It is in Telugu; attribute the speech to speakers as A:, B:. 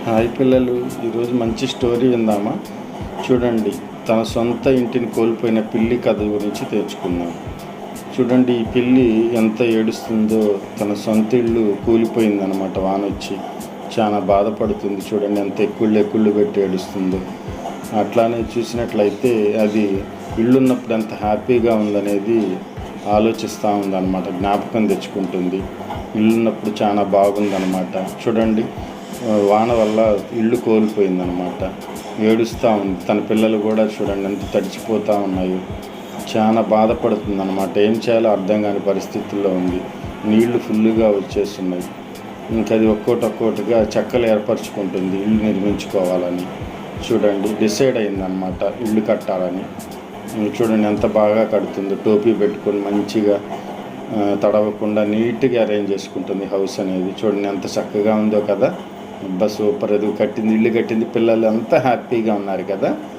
A: హాయ్ పిల్లలు, ఈరోజు మంచి స్టోరీ విందామా? చూడండి, తన సొంత ఇంటిని కోల్పోయిన పిల్లి కథ గురించి తెచ్చుకుందాం. చూడండి, ఈ పిల్లి ఎంత ఏడుస్తుందో. తన సొంత ఇల్లు కూలిపోయిందనమాట వానొచ్చి. చాలా బాధపడుతుంది. చూడండి ఎంత ఎక్కుళ్ళు పెట్టి ఏడుస్తుందో. అట్లానే చూసినట్లయితే అది ఇల్లున్నప్పుడు ఎంత హ్యాపీగా ఉందనేది ఆలోచిస్తూ ఉందన్నమాట. జ్ఞాపకం తెచ్చుకుంటుంది. ఇల్లున్నప్పుడు చాలా బాగుందన్నమాట. చూడండి, వాన వల్ల ఇల్లు కోల్పోయిందనమాట. ఏడుస్తూ ఉంది. తన పిల్లలు కూడా చూడండి ఎంత తడిచిపోతూ ఉన్నాయి. చాలా బాధపడుతుందన్నమాట. ఏం చేయాలో అర్థం కాని పరిస్థితుల్లో ఉంది. నీళ్లు ఫుల్గా వచ్చేస్తున్నాయి. ఇంకా అది ఒక్కొక్కటిగా చెక్కలు ఏర్పరచుకుంటుంది ఇల్లు నిర్మించుకోవాలని. చూడండి, డిసైడ్ అయిందనమాట ఇల్లు కట్టాలని. చూడండి ఎంత బాగా కడుతుందో. టోపీ పెట్టుకొని మంచిగా తడవకుండా నీట్గా అరేంజ్ చేసుకుంటుంది హౌస్ అనేది. చూడండి ఎంత చక్కగా ఉందో కదా. అబ్బా సూపర్. అది కట్టింది, ఇల్లు కట్టింది, పిల్లలు అంతా హ్యాపీగా ఉన్నారు కదా.